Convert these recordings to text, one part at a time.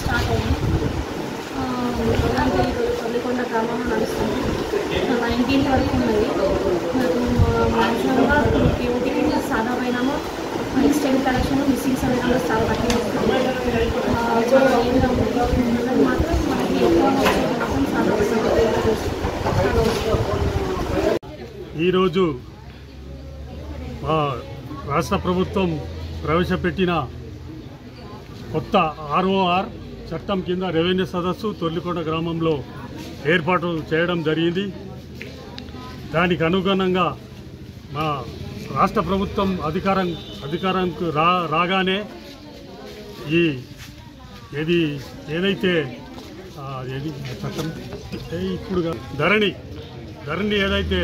Start అయ్యి తొల్లికొండ గ్రామంలో నడుస్తుంది 19 వరకు ఉన్నది. మ్యాక్సిమంగా కేఓటీకి సాదా పోయినామో ఎక్స్టెండ్ కలెక్షన్ మిస్సింగ్ సమయంలో చాలా తక్కువ మాత్రం మనకి ఎక్కువ ఈరోజు రాష్ట్ర ప్రభుత్వం ప్రవేశపెట్టిన కొత్త ఆర్ఓఆర్ చట్టం కింద రెవెన్యూ సదస్సు తొల్లికొండ గ్రామంలో ఏర్పాటు చేయడం జరిగింది. దానికి అనుగుణంగా మా రాష్ట్ర ప్రభుత్వం అధికారంకు రాగానే ఏదైతే చట్టం ఇప్పుడు ధరణి ఏదైతే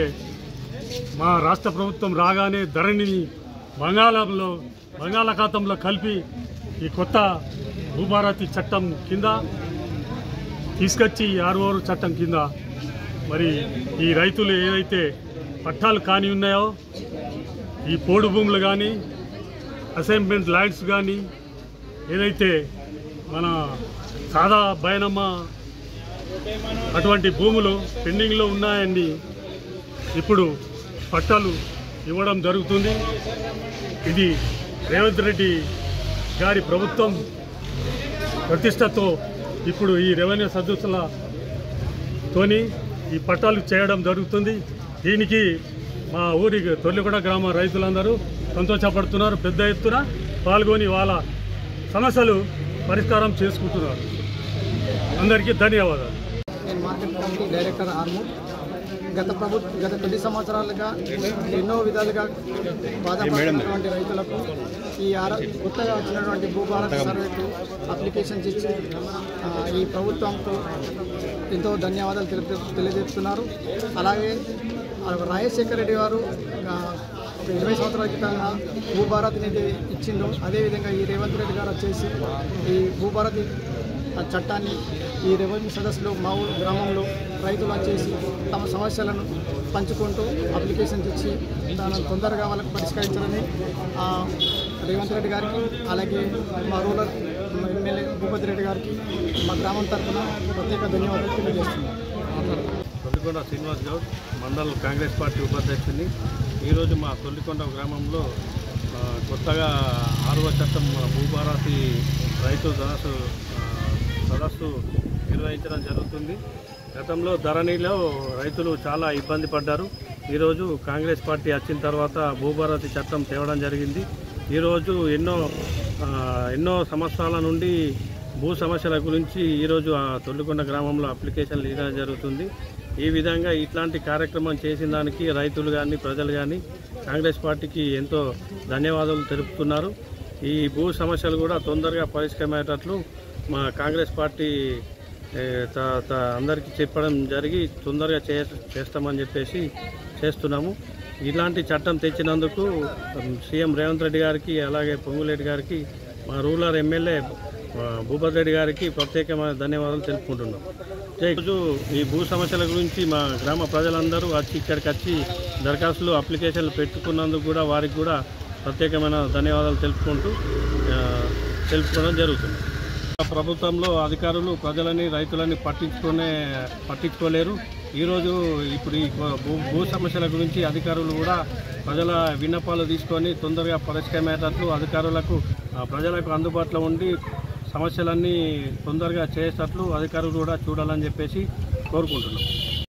మా రాష్ట్ర ప్రభుత్వం రాగానే ధరణిని బంగాళాఖాతంలో కలిపి ఈ కొత్త భూభారతి చట్టం కింద తీసుకొచ్చి ఆర్ఓఆర్ చట్టం కింద మరి ఈ రైతులు ఏదైతే పట్టాలు కాని ఉన్నాయో ఈ పోడు భూములు కానీ అసైన్మెంట్ ల్యాండ్స్ కానీ ఏదైతే మన సాదా బయనమ్మ అటువంటి భూములు పెండింగ్లో ఉన్నాయని ఇప్పుడు పట్టాలు ఇవ్వడం జరుగుతుంది. ఇది రేవంత్ రెడ్డి గారి ప్రభుత్వం ప్రతిష్టతో ఇప్పుడు ఈ రెవెన్యూ సదస్సులతోని ఈ పట్టాలు చేయడం జరుగుతుంది. దీనికి మా ఊరి తొల్లికొండ గ్రామ రైతులందరూ సంతోషపడుతున్నారు. పెద్ద ఎత్తున పాల్గొని వాళ్ళ సమస్యలు పరిష్కారం చేసుకుంటున్నారు. అందరికీ ధన్యవాదాలు. నేను మార్కెట్ కమిటీ డైరెక్టర్ ఆర్మూర్. గత 10 సంవత్సరాలుగా ఎన్నో విధాలుగా బాధపడుతున్నటువంటి రైతులకు ఈ కొత్తగా వచ్చినటువంటి భూభారత సర్వేకు అప్లికేషన్స్ ఇచ్చి ఈ ప్రభుత్వంతో ఎంతో ధన్యవాదాలు తెలియజేస్తున్నారు. అలాగే రాజశేఖర రెడ్డి గారు ఒక 20 సంవత్సరాల క్రితంగా భూభారత్ అనేది ఇచ్చిందో అదేవిధంగా ఈ రేవంత్ రెడ్డి గారు వచ్చేసి ఈ భూభారతి చట్టాన్ని ఈ రెవెన్యూ సదస్సులో మా ఊరు గ్రామంలో రైతులు వచ్చేసి తమ సమస్యలను పంచుకుంటూ అప్లికేషన్స్ ఇచ్చి దాన్ని తొందరగా వాళ్ళకి పరిష్కరించాలని రేవంత్ రెడ్డి గారికి అలాగే మా రూరల్ ఎమ్మెల్యే భూపతి రెడ్డి గారికి మా గ్రామం తరఫున ప్రత్యేక ధన్యవాదాలు తెలియజేస్తున్నాను. తొల్లికొండ శ్రీనివాస్ గౌడ్, మండల్ కాంగ్రెస్ పార్టీ ఉపాధ్యక్షుడిని. ఈరోజు మా తొల్లికొండ గ్రామంలో కొత్తగా 6వ చట్టం భూభారతి రైతు సదస్సు నిర్వహించడం జరుగుతుంది. గతంలో ధరణిలో రైతులు చాలా ఇబ్బంది పడ్డారు. ఈరోజు కాంగ్రెస్ పార్టీ వచ్చిన తర్వాత భూభారతి చట్టం తేవడం జరిగింది. ఈరోజు ఎన్నో సంవత్సరాల నుండి భూ సమస్యల గురించి ఈరోజు తొల్లికొండ గ్రామంలో అప్లికేషన్లు ఇవ్వడం జరుగుతుంది. ఈ విధంగా ఇట్లాంటి కార్యక్రమం చేసిన దానికి రైతులు కానీ ప్రజలు కానీ కాంగ్రెస్ పార్టీకి ఎంతో ధన్యవాదాలు తెలుపుతున్నారు. ఈ భూ సమస్యలు కూడా తొందరగా పరిష్కరమయ్యేటట్లు మా కాంగ్రెస్ పార్టీ అందరికీ చెప్పడం జరిగి తొందరగా చేస్తామని చెప్పేసి చేస్తున్నాము. ఇలాంటి చట్టం తెచ్చినందుకు సీఎం రేవంత్ రెడ్డి గారికి అలాగే పొంగులేటి గారికి మా రూరల్ ఎమ్మెల్యే భూపతి రెడ్డి గారికి ప్రత్యేకమైన ధన్యవాదాలు తెలుపుకుంటున్నాం. ఈరోజు ఈ భూ సమస్యల గురించి మా గ్రామ ప్రజలందరూ ఇక్కడికి వచ్చి దరఖాస్తులు అప్లికేషన్లు పెట్టుకున్నందుకు కూడా వారికి కూడా ప్రత్యేకమైన ధన్యవాదాలు తెలుపుకుంటూ తెలుపుకోవడం జరుగుతుంది. ప్రభుత్వంలో అధికారులు ప్రజలని రైతులని పట్టించుకోలేరు. ఈరోజు ఇప్పుడు ఈ భూ సమస్యల గురించి అధికారులు కూడా ప్రజల విన్నపాలు తీసుకొని తొందరగా పరిష్కరించేటట్లు అధికారులకు ప్రజలకు అందుబాటులో ఉండి సమస్యలన్నీ తొందరగా చేసేటట్లు అధికారులు కూడా చూడాలని చెప్పేసి కోరుకుంటున్నాం.